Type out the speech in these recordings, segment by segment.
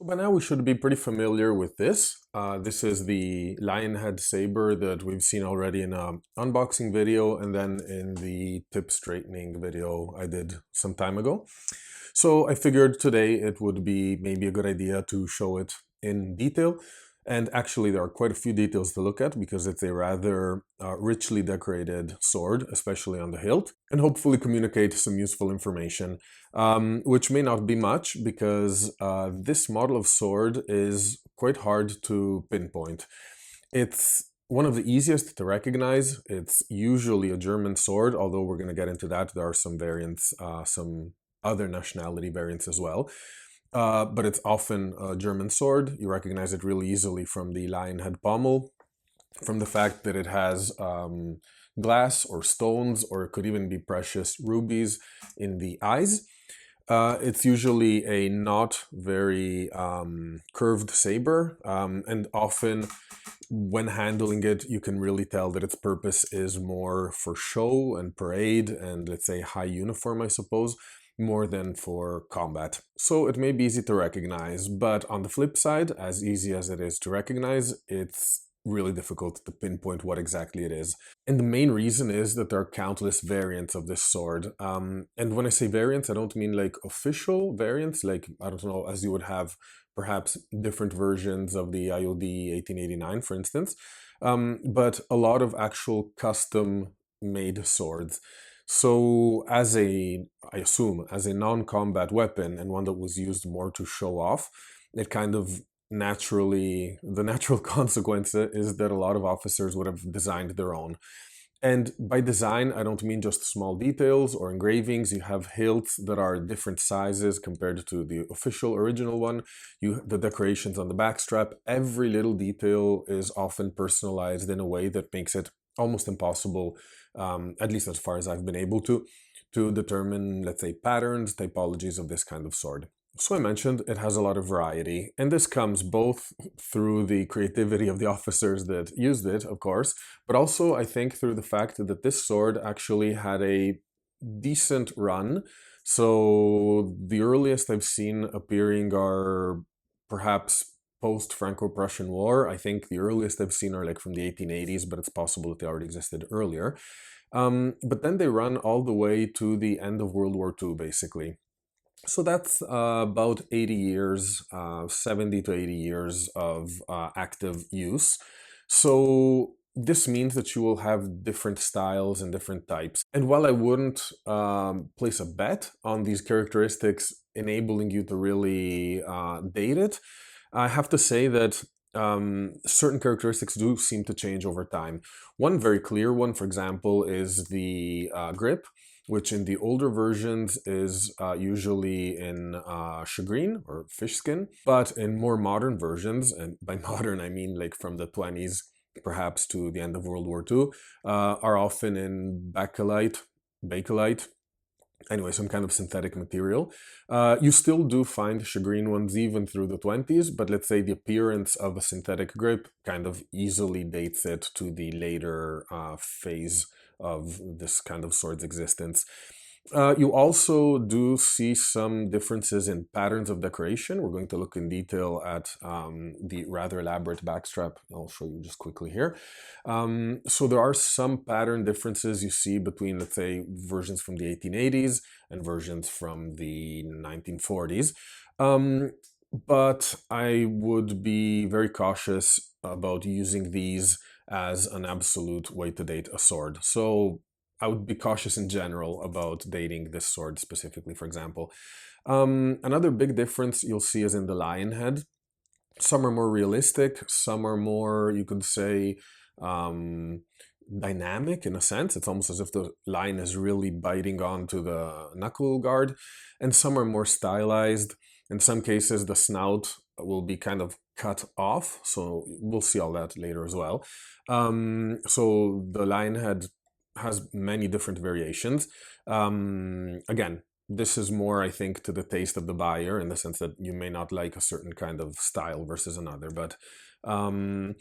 By now we should be pretty familiar with this. This is the Lionhead saber that we've seen already in an unboxing video and then in the tip straightening video I did some time ago. So I figured today it would be maybe a good idea to show it in detail. And actually there are quite a few details to look at because it's a rather richly decorated sword, especially on the hilt, and hopefully communicate some useful information, which may not be much because this model of sword is quite hard to pinpoint. It's one of the easiest to recognize. It's usually a German sword, although we're going to get into that. There are some variants, some other nationality variants as well. But it's often a German sword. You recognize it really easily from the lionhead pommel, from the fact that it has glass or stones, or it could even be precious rubies in the eyes. It's usually a not very curved saber, and often when handling it, you can really tell that its purpose is more for show and parade and, let's say, high uniform, I suppose, more than for combat. So it may be easy to recognize, but on the flip side, as easy as it is to recognize, it's really difficult to pinpoint what exactly it is. And the main reason is that there are countless variants of this sword. And when I say variants, I don't mean like official variants, like, I don't know, as you would have perhaps different versions of the IOD 1889, for instance, but a lot of actual custom-made swords. So I assume, as a non-combat weapon and one that was used more to show off, it kind of the natural consequence is that a lot of officers would have designed their own. And by design, I don't mean just small details or engravings. You have hilts that are different sizes compared to the official original one. The decorations on the backstrap, every little detail is often personalized in a way that makes it almost impossible, at least as far as I've been able to determine, let's say, patterns, typologies of this kind of sword. So I mentioned it has a lot of variety, and this comes both through the creativity of the officers that used it, of course, but also I think through the fact that this sword actually had a decent run. So the earliest I've seen appearing are perhaps post-Franco-Prussian War. I think the earliest I've seen are like from the 1880s, but it's possible that they already existed earlier. But then they run all the way to the end of World War II, basically. So that's about 80 years, 70 to 80 years of active use. So this means that you will have different styles and different types. And while I wouldn't place a bet on these characteristics enabling you to really date it, I have to say that certain characteristics do seem to change over time. One very clear one, for example, is the grip, which in the older versions is usually in shagreen or fish skin, but in more modern versions, and by modern I mean like from the 20s perhaps to the end of World War II, are often in bakelite, anyway, some kind of synthetic material. You still do find shagreen ones even through the 20s, but let's say the appearance of a synthetic grip kind of easily dates it to the later phase of this kind of sword's existence. You also do see some differences in patterns of decoration. We're going to look in detail at the rather elaborate backstrap. I'll show you just quickly here. So there are some pattern differences you see between, let's say, versions from the 1880s and versions from the 1940s. But I would be very cautious about using these as an absolute way to date a sword. So I would be cautious in general about dating this sword specifically, for example. Another big difference you'll see is in the lion head. Some are more realistic, some are more, you could say, dynamic in a sense. It's almost as if the lion is really biting onto the knuckle guard, and some are more stylized. In some cases, the snout will be kind of cut off, so we'll see all that later as well. So the lion head has many different variations. Again, this is more, I think, to the taste of the buyer in the sense that you may not like a certain kind of style versus another. But and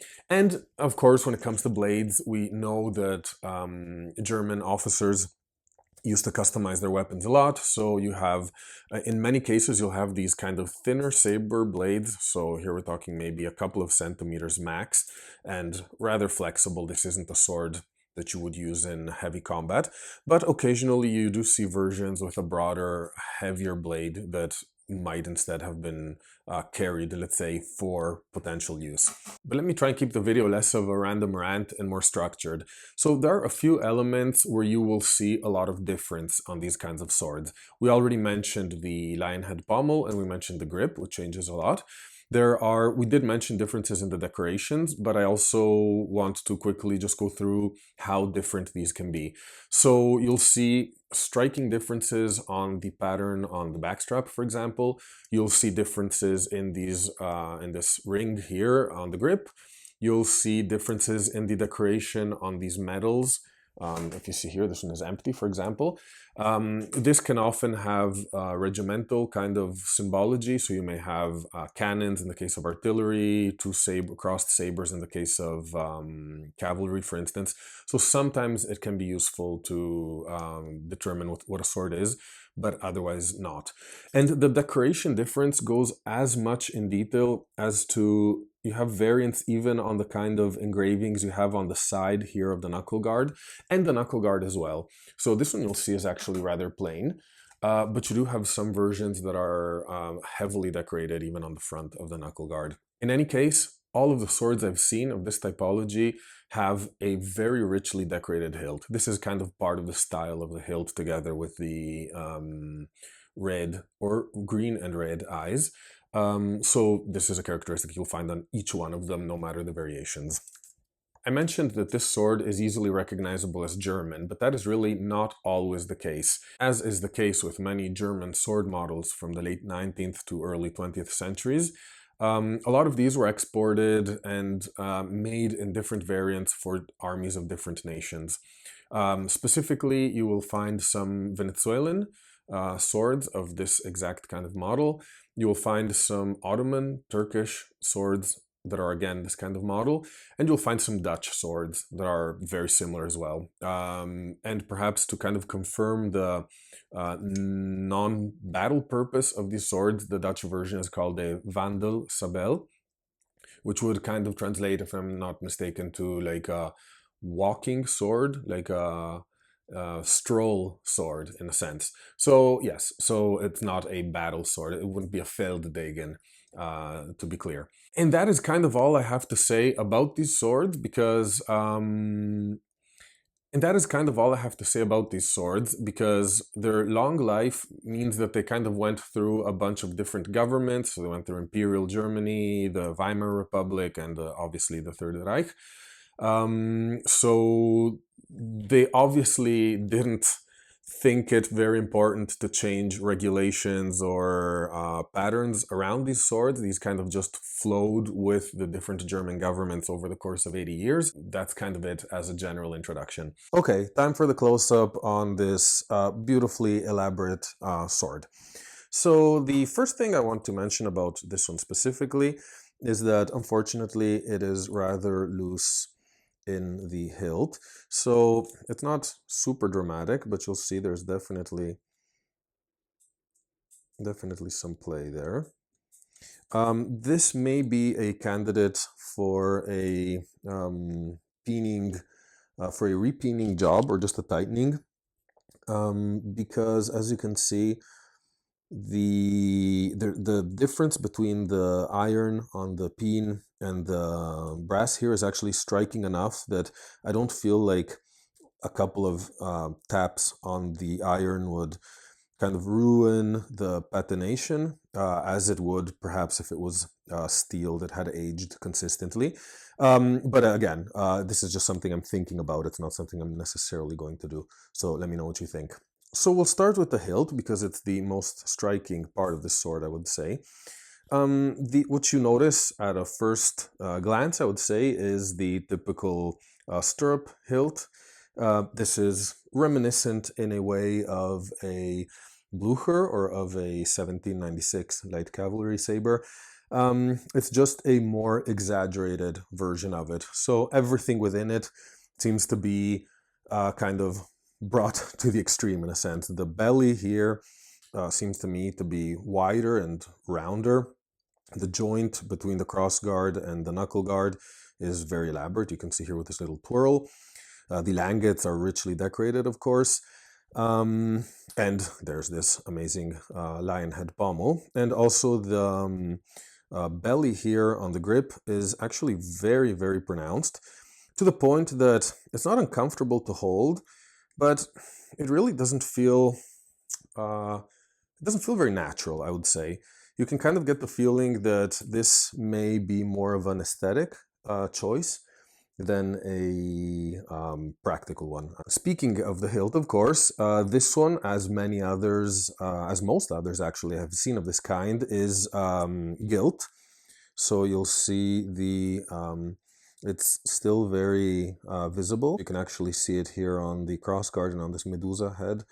of course, when it comes to blades, we know that German officers used to customize their weapons a lot. So you have, in many cases, you'll have these kind of thinner saber blades. So here we're talking maybe a couple of centimeters max, and rather flexible. This isn't a sword that you would use in heavy combat, but occasionally you do see versions with a broader, heavier blade that might instead have been carried, let's say, for potential use. But let me try and keep the video less of a random rant and more structured. So there are a few elements where you will see a lot of difference on these kinds of swords. We already mentioned the lion head pommel, and we mentioned the grip, which changes a lot. We did mention differences in the decorations, but I also want to quickly just go through how different these can be. So you'll see striking differences on the pattern on the backstrap, for example. You'll see differences in in this ring here on the grip. You'll see differences in the decoration on these medals. If you see here, this one is empty, for example. This can often have regimental kind of symbology. So you may have cannons in the case of artillery, two crossed sabers in the case of cavalry, for instance. So sometimes it can be useful to determine what a sword is, but otherwise not. And the decoration difference goes as much in detail as to you have variants even on the kind of engravings you have on the side here of the knuckle guard and the knuckle guard as well. So this one you'll see is actually rather plain, but you do have some versions that are heavily decorated even on the front of the knuckle guard. In any case, all of the swords I've seen of this typology have a very richly decorated hilt. This is kind of part of the style of the hilt together with the red or green and red eyes. So this is a characteristic you'll find on each one of them, no matter the variations. I mentioned that this sword is easily recognizable as German, but that is really not always the case, as is the case with many German sword models from the late 19th to early 20th centuries. A lot of these were exported and made in different variants for armies of different nations. Specifically, you will find some Venezuelan swords of this exact kind of model. You will find some Ottoman, Turkish swords that are again this kind of model, and you'll find some Dutch swords that are very similar as well. And perhaps to kind of confirm the non-battle purpose of these swords, the Dutch version is called a Wandelsabel, which would kind of translate, if I'm not mistaken, to like a walking sword, like a stroll sword in a sense. So yes, so it's not a battle sword. It wouldn't be a Felddegen, to be clear. And that is kind of all I have to say about these swords, because their long life means that they kind of went through a bunch of different governments. So they went through Imperial Germany, the Weimar Republic, and obviously the Third Reich. So they obviously didn't think it very important to change regulations or patterns around these swords. These kind of just flowed with the different German governments over the course of 80 years. That's kind of it as a general introduction. Okay, time for the close-up on this beautifully elaborate sword. So the first thing I want to mention about this one specifically is that unfortunately it is rather loose in the hilt. So it's not super dramatic, but you'll see there's definitely some play there. This may be a candidate for a repeening job or just a tightening, because as you can see, the difference between the iron on the peen and the brass here is actually striking enough that I don't feel like a couple of taps on the iron would kind of ruin the patination, as it would perhaps if it was steel that had aged consistently. But again, this is just something I'm thinking about. It's not something I'm necessarily going to do. So let me know what you think. So we'll start with the hilt because it's the most striking part of this sword, I would say. What you notice at a first glance, I would say, is the typical stirrup hilt. This is reminiscent in a way of a Blücher or of a 1796 light cavalry saber. It's just a more exaggerated version of it. So everything within it seems to be kind of brought to the extreme in a sense. The belly here seems to me to be wider and rounder. The joint between the cross guard and the knuckle guard is very elaborate. You can see here with this little twirl. The langets are richly decorated, of course. And there's this amazing lion head pommel. And also the belly here on the grip is actually very, very pronounced, to the point that it's not uncomfortable to hold, but it really doesn't feel very natural, I would say. You can kind of get the feeling that this may be more of an aesthetic choice than a practical one. Speaking of the hilt, of course, this one, as many others, as most others actually have seen of this kind, is gilt. So you'll see the it's still very visible. You can actually see it here on the crossguard and on this Medusa head,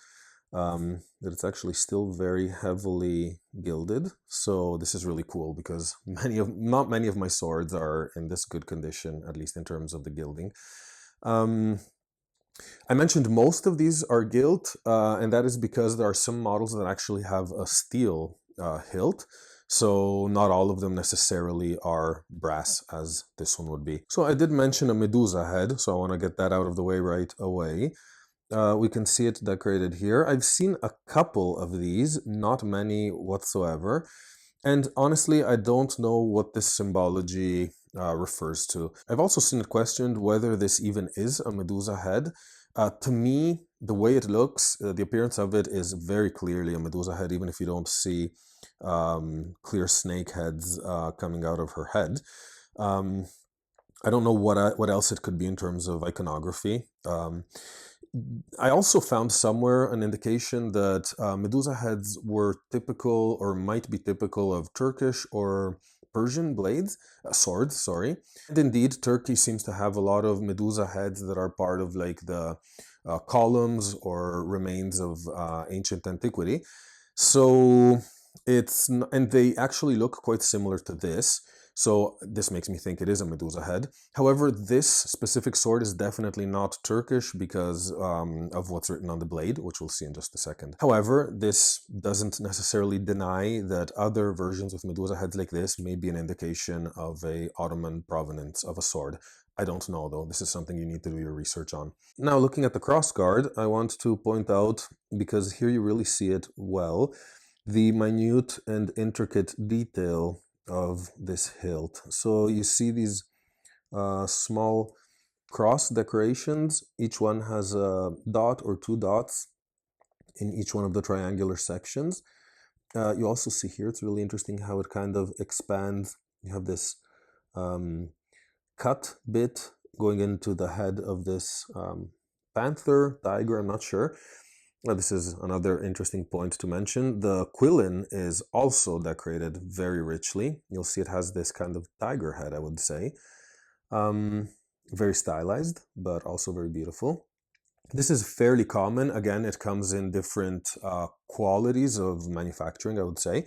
that it's actually still very heavily gilded. So this is really cool because not many of my swords are in this good condition, at least in terms of the gilding. I mentioned most of these are gilt, and that is because there are some models that actually have a steel hilt. So not all of them necessarily are brass, as this one would be. So I did mention a Medusa head, so I want to get that out of the way right away. We can see it decorated here. I've seen a couple of these, not many whatsoever. And honestly, I don't know what this symbology refers to. I've also seen it questioned whether this even is a Medusa head. To me, the way it looks, the appearance of it is very clearly a Medusa head, even if you don't see clear snake heads coming out of her head. I don't know what else it could be in terms of iconography. I also found somewhere an indication that Medusa heads were typical, or might be typical, of Turkish or Persian swords, sorry. And indeed, Turkey seems to have a lot of Medusa heads that are part of like the columns or remains of ancient antiquity. So and they actually look quite similar to this. So this makes me think it is a Medusa head. However, this specific sword is definitely not Turkish because of what's written on the blade, which we'll see in just a second. However, this doesn't necessarily deny that other versions with Medusa heads like this may be an indication of a Ottoman provenance of a sword. I don't know though, this is something you need to do your research on. Now, looking at the crossguard, I want to point out, because here you really see it well, the minute and intricate detail of this hilt. So you see these small cross decorations. Each one has a dot or two dots in each one of the triangular sections. You also see here, it's really interesting how it kind of expands. You have this cut bit going into the head of this panther, tiger, I'm not sure. This is another interesting point to mention. The quillin is also decorated very richly. You'll see it has this kind of tiger head, I would say. Very stylized, but also very beautiful. This is fairly common. Again, it comes in different qualities of manufacturing, I would say,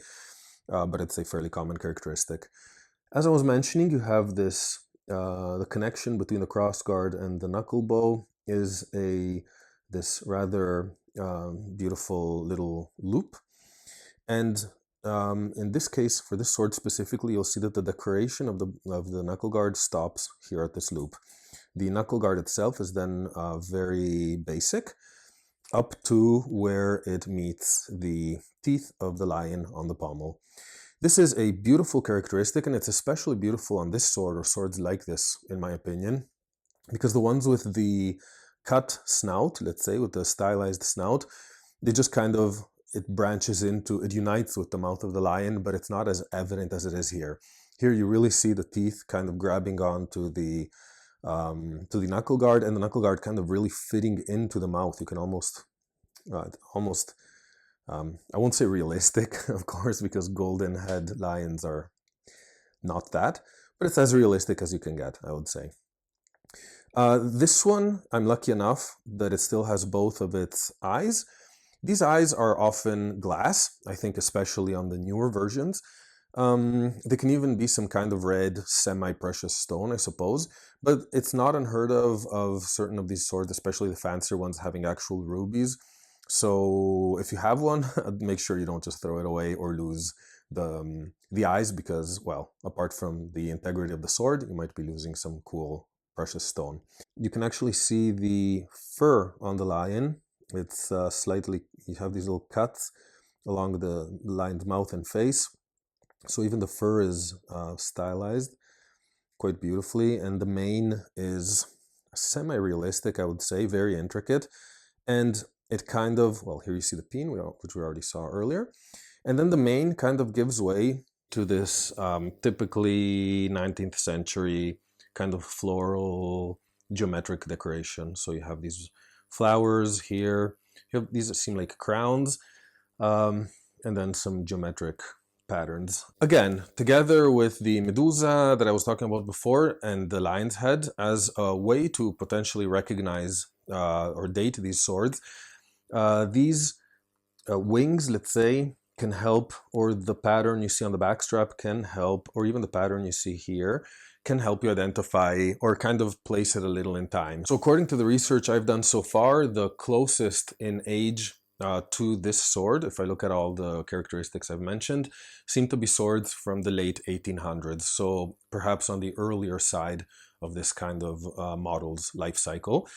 but it's a fairly common characteristic. As I was mentioning, you have this, the connection between the crossguard and the knuckle bow is this rather beautiful little loop. And in this case, for this sword specifically, you'll see that the decoration of the knuckle guard stops here at this loop. The knuckle guard itself is then very basic, up to where it meets the teeth of the lion on the pommel. This is a beautiful characteristic, and it's especially beautiful on this sword, or swords like this, in my opinion, because the ones with the cut snout, let's say, with the stylized snout, they just kind of, it unites with the mouth of the lion, but it's not as evident as it is here. Here you really see the teeth kind of grabbing on to the knuckle guard, and the knuckle guard kind of really fitting into the mouth. You can almost, I won't say realistic, of course, because golden head lions are not that, but it's as realistic as you can get, I would say. This one, I'm lucky enough that it still has both of its eyes. These eyes are often glass, I think especially on the newer versions. They can even be some kind of red semi-precious stone, I suppose, but it's not unheard of certain of these swords, especially the fancier ones, having actual rubies. So if you have one, make sure you don't just throw it away or lose the eyes, because, well, apart from the integrity of the sword, you might be losing some cool precious stone. You can actually see the fur on the lion. It's slightly, you have these little cuts along the lion's mouth and face. So even the fur is stylized quite beautifully, and the mane is semi-realistic, I would say, very intricate. And it kind of, well, here you see the peen, which we already saw earlier. And then the mane kind of gives way to this typically 19th century kind of floral geometric decoration. So you have these flowers here. You have these that seem like crowns, and then some geometric patterns. Again, together with the Medusa that I was talking about before and the lion's head as a way to potentially recognize or date these swords, these wings, let's say, can help, or the pattern you see on the backstrap can help, or even the pattern you see here can help you identify or kind of place it a little in time. So according to the research I've done so far, the closest in age to this sword, if I look at all the characteristics I've mentioned, seem to be swords from the late 1800s. So perhaps on the earlier side of this kind of model's life cycle.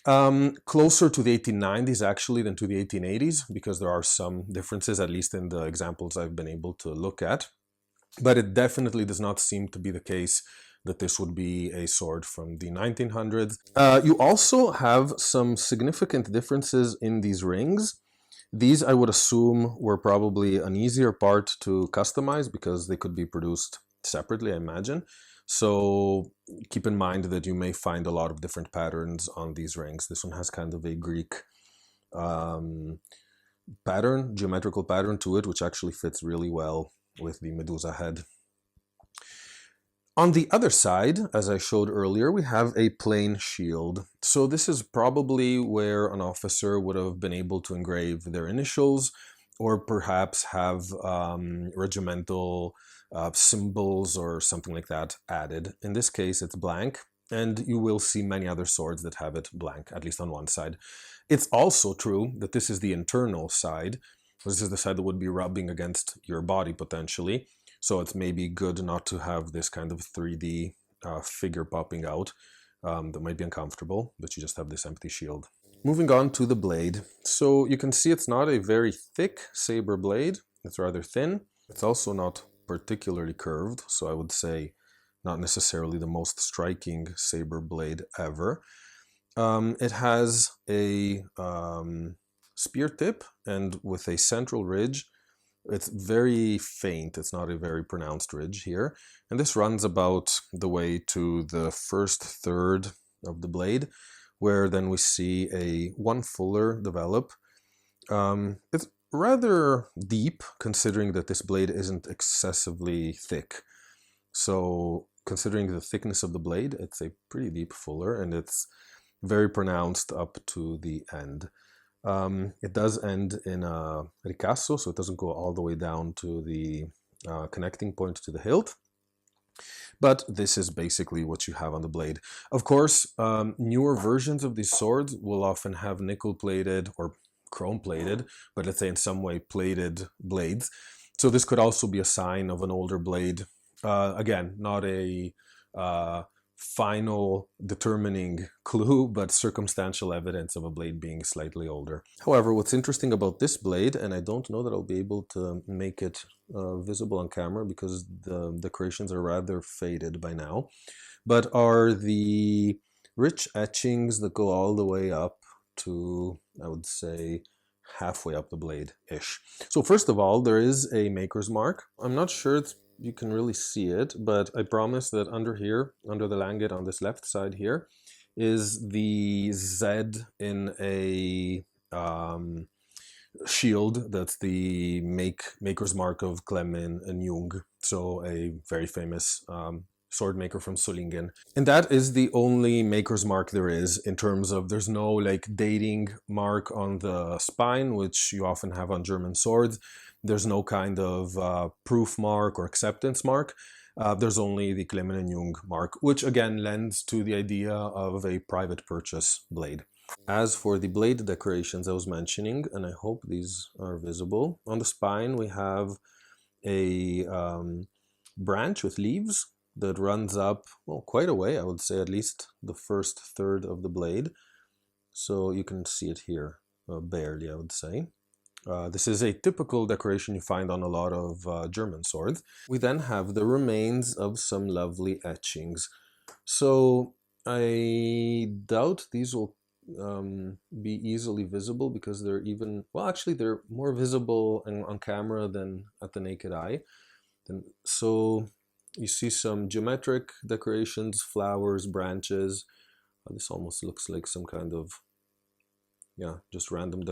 Closer to the 1890s actually than to the 1880s, because there are some differences, at least in the examples I've been able to look at. But it definitely does not seem to be the case that this would be a sword from the 1900s. You also have some significant differences in these rings. These, I would assume, were probably an easier part to customize because they could be produced separately, I imagine. So keep in mind that you may find a lot of different patterns on these rings. This one has kind of a Greek pattern, geometrical pattern to it, which actually fits really well with the Medusa head. On the other side, as I showed earlier, we have a plain shield. So this is probably where an officer would have been able to engrave their initials, or perhaps have regimental symbols or something like that added. In this case, it's blank, and you will see many other swords that have it blank, at least on one side. It's also true that this is the internal side. This is the side that would be rubbing against your body potentially. So it's maybe good not to have this kind of 3D figure popping out. That might be uncomfortable, but you just have this empty shield. Moving on to the blade. So you can see it's not a very thick saber blade. It's rather thin. It's also not particularly curved, so I would say not necessarily the most striking saber blade ever. It has a spear tip, and with a central ridge. It's very faint, it's not a very pronounced ridge here. And this runs about the way to the first third of the blade, where then we see a one fuller develop. It's rather deep, considering that this blade isn't excessively thick. So considering the thickness of the blade, it's a pretty deep fuller, and it's very pronounced up to the end. It does end in a ricasso, so it doesn't go all the way down to the connecting point to the hilt. But this is basically what you have on the blade. Of course, newer versions of these swords will often have nickel-plated or chrome-plated, but let's say in some way plated blades. So this could also be a sign of an older blade. Again, not a final determining clue, but circumstantial evidence of a blade being slightly older. However, what's interesting about this blade, and I don't know that I'll be able to make it visible on camera because the decorations are rather faded by now, but are the rich etchings that go all the way up to, I would say, halfway up the blade-ish. So first of all, there is a maker's mark. I'm not sure you can really see it, but I promise that under here, under the langet on this left side here, is the Z in a shield. That's the maker's mark of Clement and Jung, so a very famous sword maker from Solingen. And that is the only maker's mark there is, in terms of there's no like dating mark on the spine, which you often have on German swords. There's no kind of proof mark or acceptance mark. There's only the Klemmen mark, which again lends to the idea of a private purchase blade. As for the blade decorations I was mentioning, and I hope these are visible, on the spine we have a branch with leaves that runs up, well, quite a way, I would say at least the first third of the blade. So you can see it here, barely, I would say. This is a typical decoration you find on a lot of German swords. We then have the remains of some lovely etchings. So I doubt these will be easily visible because they're even, well, actually they're more visible on camera than at the naked eye. So you see some geometric decorations, flowers, branches. This almost looks like some kind of, yeah, just random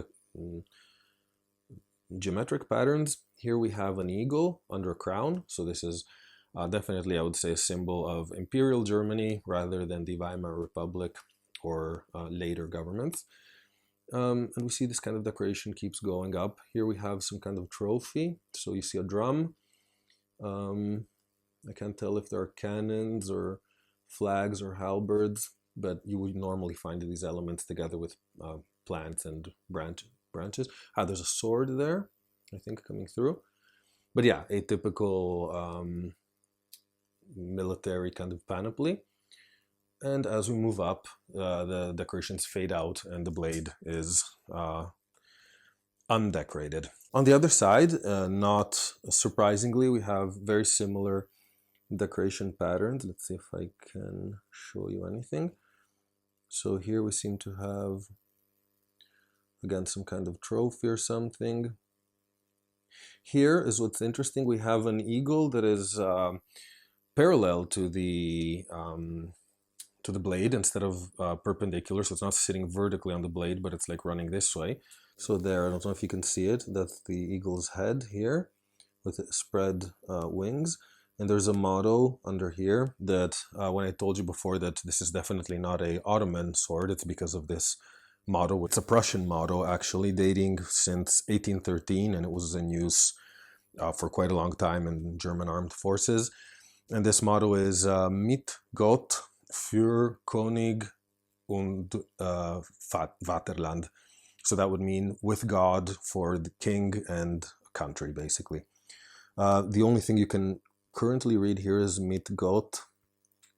geometric patterns. Here we have an eagle under a crown. So this is definitely, I would say, a symbol of Imperial Germany rather than the Weimar Republic or later governments. And we see this kind of decoration keeps going up. Here we have some kind of trophy. So you see a drum. I can't tell if there are cannons or flags or halberds, but you would normally find these elements together with plants and branches. There's a sword there, I think, coming through. But yeah, a typical military kind of panoply. And as we move up, the decorations fade out and the blade is undecorated. On the other side, not surprisingly, we have very similar decoration patterns. Let's see if I can show you anything. So here we seem to have, again, some kind of trophy or something. Here is what's interesting. We have an eagle that is parallel to the blade instead of perpendicular, so it's not sitting vertically on the blade, but it's like running this way. So there, I don't know if you can see it, that's the eagle's head here with spread wings. And there's a motto under here that when I told you before that this is definitely not a Ottoman sword, it's because of this motto. It's a Prussian motto, actually, dating since 1813, and it was in use for quite a long time in German armed forces. And this motto is mit Gott für König und Vaterland. So that would mean with God for the king and country, basically. The only thing you can currently read here is mit Gott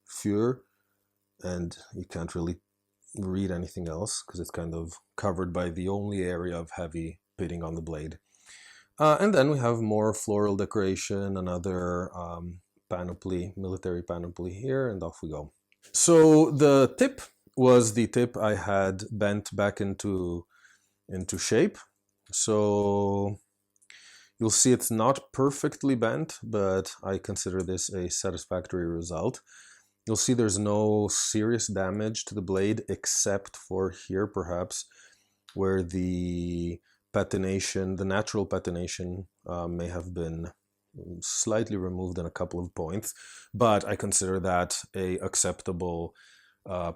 für, and you can't really read anything else because it's kind of covered by the only area of heavy pitting on the blade. And then we have more floral decoration, another panoply, military panoply here, and off we go. So the tip was the tip I had bent back into shape. So you'll see it's not perfectly bent, but I consider this a satisfactory result. You'll see there's no serious damage to the blade except for here, perhaps, where the patination, the natural patination, may have been slightly removed in a couple of points, but I consider that a acceptable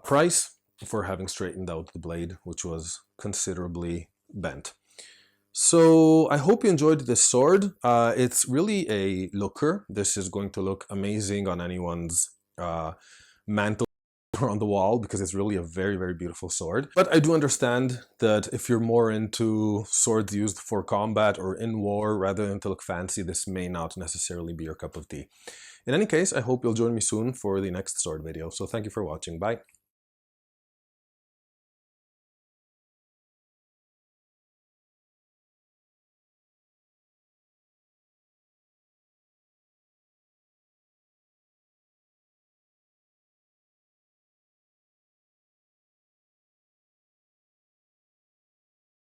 price for having straightened out the blade, which was considerably bent. So I hope you enjoyed this sword. It's really a looker. This is going to look amazing on anyone's mantle or on the wall because it's really a very, very beautiful sword. But I do understand that if you're more into swords used for combat or in war rather than to look fancy, this may not necessarily be your cup of tea. In any case, I hope you'll join me soon for the next sword video. So thank you for watching. Bye.